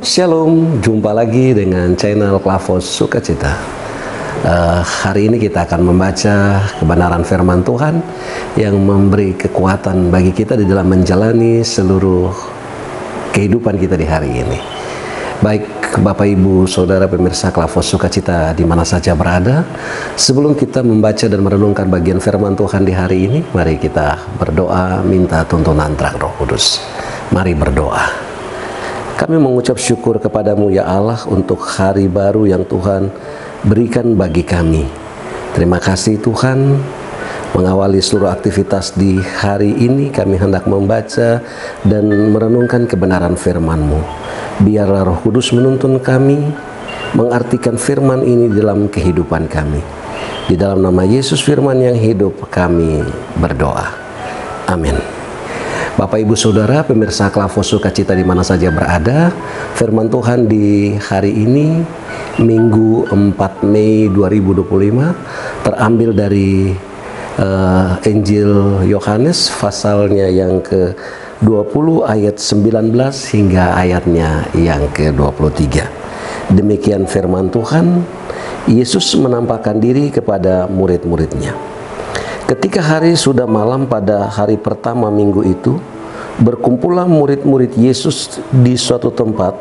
Shalom, jumpa lagi dengan channel Klavos Sukacita. Hari ini kita akan membaca kebenaran firman Tuhan yang memberi kekuatan bagi kita di dalam menjalani seluruh kehidupan kita di hari ini. Baik Bapak Ibu Saudara pemirsa Klavos Sukacita di mana saja berada, sebelum kita membaca dan merenungkan bagian firman Tuhan di hari ini, mari kita berdoa minta tuntunan terang Roh Kudus. Mari berdoa. Kami mengucap syukur kepadamu ya Allah untuk hari baru yang Tuhan berikan bagi kami. Terima kasih Tuhan, mengawali seluruh aktivitas di hari ini kami hendak membaca dan merenungkan kebenaran firman-Mu. Biarlah Roh Kudus menuntun kami mengartikan firman ini dalam kehidupan kami. Di dalam nama Yesus firman yang hidup kami berdoa. Amin. Bapak Ibu Saudara pemirsa Klavos Sukacita di mana saja berada, firman Tuhan di hari ini Minggu 4 Mei 2025 terambil dari Injil Yohanes pasalnya yang ke-20 ayat 19 hingga ayatnya yang ke-23. Demikian firman Tuhan. Yesus menampakkan diri kepada murid-muridnya. Ketika hari sudah malam pada hari pertama minggu itu, berkumpullah murid-murid Yesus di suatu tempat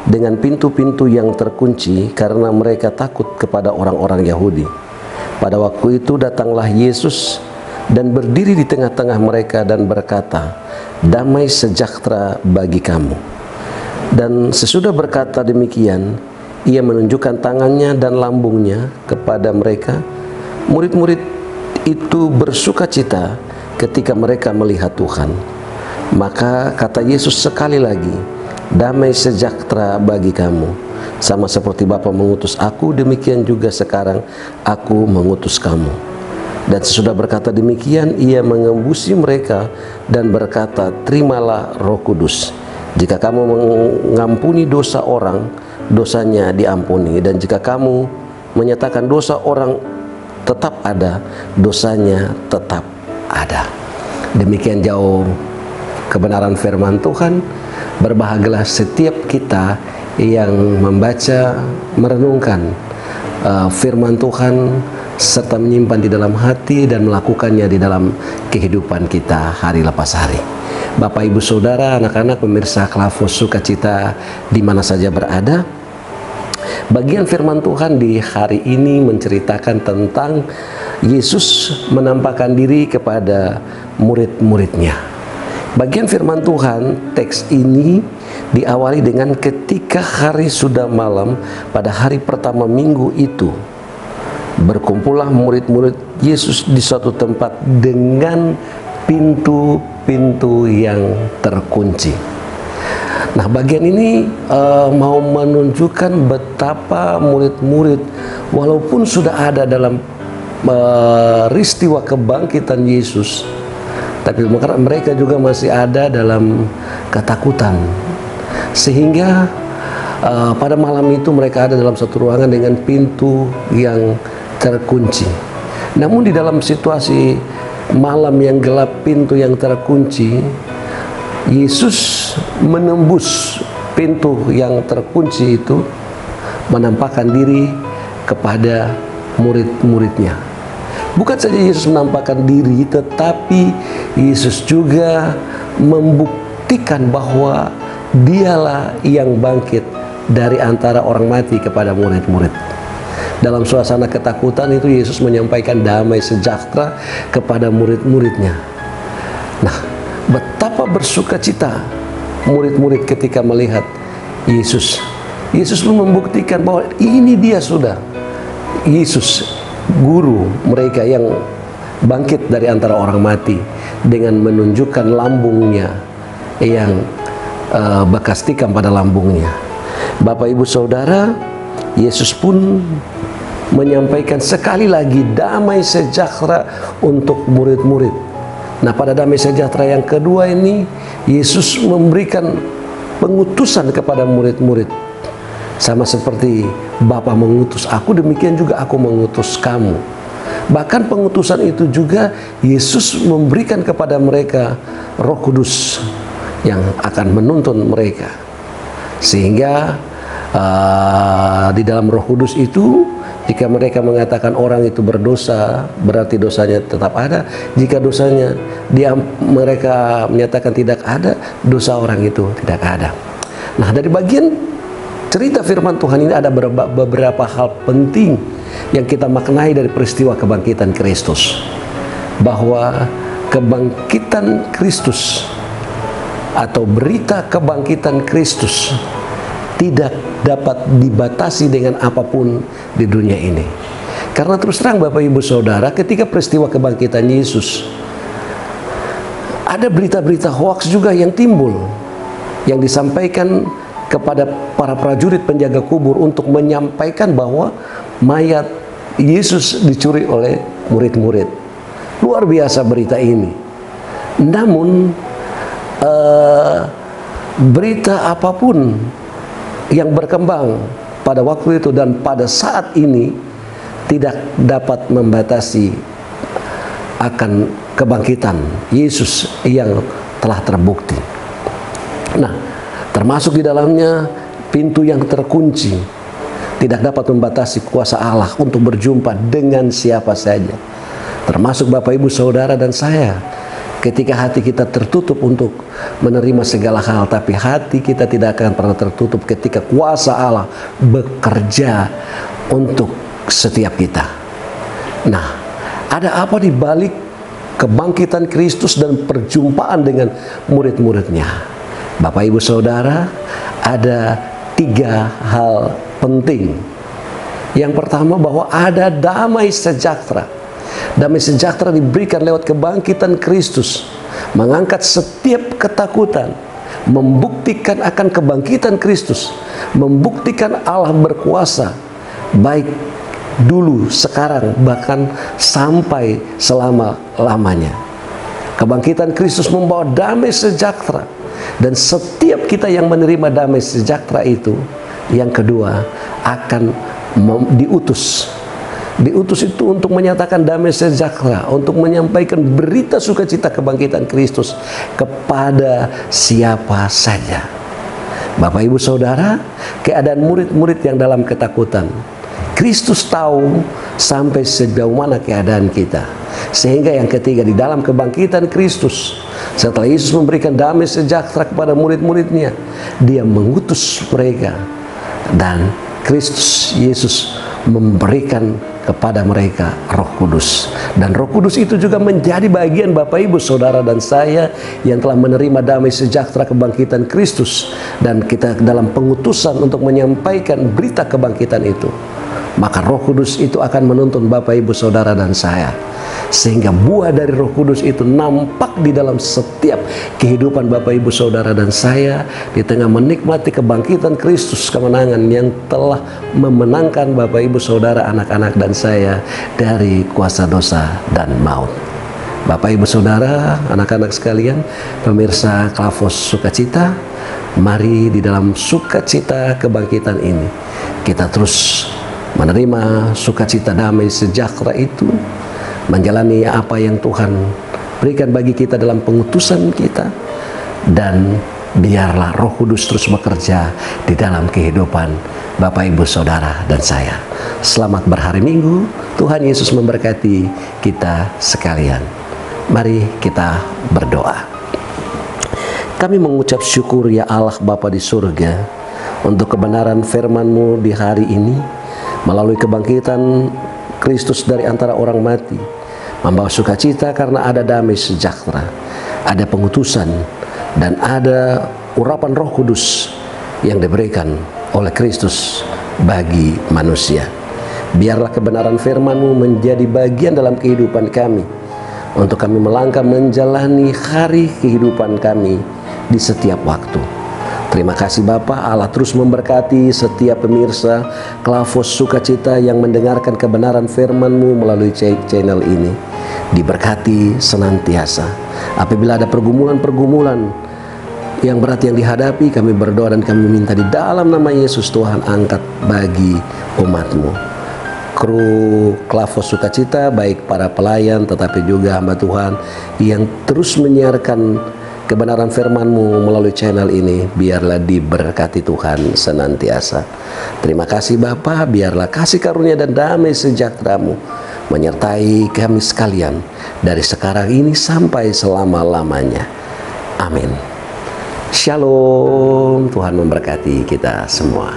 dengan pintu-pintu yang terkunci karena mereka takut kepada orang-orang Yahudi. Pada waktu itu datanglah Yesus dan berdiri di tengah-tengah mereka dan berkata, "Damai sejahtera bagi kamu." Dan sesudah berkata demikian, ia menunjukkan tangannya dan lambungnya kepada mereka. Murid-murid itu bersukacita ketika mereka melihat Tuhan. Maka kata Yesus sekali lagi, "Damai sejahtera bagi kamu. Sama seperti Bapa mengutus aku, demikian juga sekarang aku mengutus kamu." Dan sesudah berkata demikian, ia mengembusi mereka dan berkata, "Terimalah Roh Kudus. Jika kamu mengampuni dosa orang, dosanya diampuni. Dan jika kamu menyatakan dosa orang tetap ada, dosanya tetap ada." Demikian jauh kebenaran firman Tuhan. Berbahagialah setiap kita yang membaca, merenungkan firman Tuhan serta menyimpan di dalam hati dan melakukannya di dalam kehidupan kita hari lepas hari. Bapak Ibu Saudara, anak-anak pemirsa Klavos Sukacita di mana saja berada, bagian firman Tuhan di hari ini menceritakan tentang Yesus menampakkan diri kepada murid-muridnya. Bagian firman Tuhan, teks ini diawali dengan ketika hari sudah malam pada hari pertama minggu itu, berkumpullah murid-murid Yesus di suatu tempat dengan pintu-pintu yang terkunci. Nah, bagian ini mau menunjukkan betapa murid-murid walaupun sudah ada dalam peristiwa kebangkitan Yesus, tapi mereka juga masih ada dalam ketakutan. Sehingga pada malam itu mereka ada dalam satu ruangan dengan pintu yang terkunci. Namun di dalam situasi malam yang gelap, pintu yang terkunci, Yesus menembus pintu yang terkunci itu, menampakkan diri kepada murid-muridnya. Bukan saja Yesus menampakkan diri, tetapi Yesus juga membuktikan bahwa dialah yang bangkit dari antara orang mati kepada murid-murid. Dalam suasana ketakutan itu Yesus menyampaikan damai sejahtera kepada murid-muridnya. Nah, betapa bersukacita murid-murid ketika melihat Yesus. Yesus pun membuktikan bahwa ini dia sudah Yesus, guru mereka yang bangkit dari antara orang mati, dengan menunjukkan lambungnya yang bekas tikam pada lambungnya. Bapak Ibu Saudara, Yesus pun menyampaikan sekali lagi damai sejahtera untuk murid-murid. Nah, pada damai sejahtera yang kedua ini, Yesus memberikan pengutusan kepada murid-murid. Sama seperti Bapa mengutus aku, demikian juga aku mengutus kamu. Bahkan pengutusan itu juga Yesus memberikan kepada mereka Roh Kudus yang akan menuntun mereka. Sehingga di dalam Roh Kudus itu, jika mereka mengatakan orang itu berdosa, berarti dosanya tetap ada. Jika dosanya mereka menyatakan tidak ada, dosa orang itu tidak ada. Nah, dari bagian cerita firman Tuhan ini ada beberapa hal penting yang kita maknai dari peristiwa kebangkitan Kristus. Bahwa kebangkitan Kristus atau berita kebangkitan Kristus tidak dapat dibatasi dengan apapun di dunia ini. Karena terus terang Bapak Ibu Saudara, ketika peristiwa kebangkitan Yesus, ada berita-berita hoaks juga yang timbul, yang disampaikan kepada para prajurit penjaga kubur untuk menyampaikan bahwa mayat Yesus dicuri oleh murid-murid. Luar biasa berita ini. Namun berita apapun yang berkembang pada waktu itu dan pada saat ini tidak dapat membatasi akan kebangkitan Yesus yang telah terbukti. Nah, termasuk di dalamnya pintu yang terkunci tidak dapat membatasi kuasa Allah untuk berjumpa dengan siapa saja, termasuk Bapak Ibu Saudara dan saya. Ketika hati kita tertutup untuk menerima segala hal, tapi hati kita tidak akan pernah tertutup ketika kuasa Allah bekerja untuk setiap kita. Nah, ada apa di balik kebangkitan Kristus dan perjumpaan dengan murid-muridnya? Bapak Ibu Saudara, ada 3 hal penting. Yang pertama, bahwa ada damai sejahtera. Damai sejahtera diberikan lewat kebangkitan Kristus, mengangkat setiap ketakutan, membuktikan akan kebangkitan Kristus, membuktikan Allah berkuasa, baik dulu, sekarang, bahkan sampai selama-lamanya. Kebangkitan Kristus membawa damai sejahtera, dan setiap kita yang menerima damai sejahtera itu, yang kedua, akan diutus. Diutus itu untuk menyatakan damai sejahtera, untuk menyampaikan berita sukacita kebangkitan Kristus kepada siapa saja. Bapak Ibu Saudara, keadaan murid-murid yang dalam ketakutan, Kristus tahu sampai sejauh mana keadaan kita. Sehingga yang ketiga, di dalam kebangkitan Kristus, setelah Yesus memberikan damai sejahtera kepada murid-muridnya, Dia mengutus mereka, dan Kristus Yesus memberikan kepada mereka Roh Kudus. Dan Roh Kudus itu juga menjadi bagian Bapak Ibu Saudara dan saya yang telah menerima damai sejahtera kebangkitan Kristus, dan kita dalam pengutusan untuk menyampaikan berita kebangkitan itu. Maka Roh Kudus itu akan menuntun Bapak Ibu Saudara dan saya, sehingga buah dari Roh Kudus itu nampak di dalam setiap kehidupan Bapak Ibu Saudara dan saya, di tengah menikmati kebangkitan Kristus, kemenangan yang telah memenangkan Bapak Ibu Saudara, anak-anak dan saya dari kuasa dosa dan maut. Bapak Ibu Saudara, anak-anak sekalian, pemirsa Klavos Sukacita, mari di dalam sukacita kebangkitan ini kita terus menerima sukacita damai sejahtera itu, menjalani apa yang Tuhan berikan bagi kita dalam pengutusan kita, dan biarlah Roh Kudus terus bekerja di dalam kehidupan Bapak Ibu Saudara dan saya. Selamat berhari Minggu. Tuhan Yesus memberkati kita sekalian. Mari kita berdoa. Kami mengucap syukur ya Allah Bapa di surga, untuk kebenaran firman-Mu di hari ini, melalui kebangkitan Kristus dari antara orang mati, membawa sukacita karena ada damai sejahtera, ada pengutusan, dan ada urapan Roh Kudus yang diberikan oleh Kristus bagi manusia. Biarlah kebenaran firman-Mu menjadi bagian dalam kehidupan kami, untuk kami melangkah menjalani hari kehidupan kami di setiap waktu. Terima kasih Bapa. Allah terus memberkati setiap pemirsa Klavos Sukacita yang mendengarkan kebenaran firman-Mu melalui channel ini. Diberkati senantiasa. Apabila ada pergumulan-pergumulan yang berat yang dihadapi, kami berdoa dan kami minta di dalam nama Yesus, Tuhan angkat bagi umat-Mu. Kru Klavos Sukacita, baik para pelayan tetapi juga hamba Tuhan yang terus menyiarkan kebenaran firman-Mu melalui channel ini, biarlah diberkati Tuhan senantiasa. Terima kasih Bapa, biarlah kasih karunia dan damai sejahtera-Mu menyertai kami sekalian dari sekarang ini sampai selama-lamanya. Amin. Shalom, Tuhan memberkati kita semua.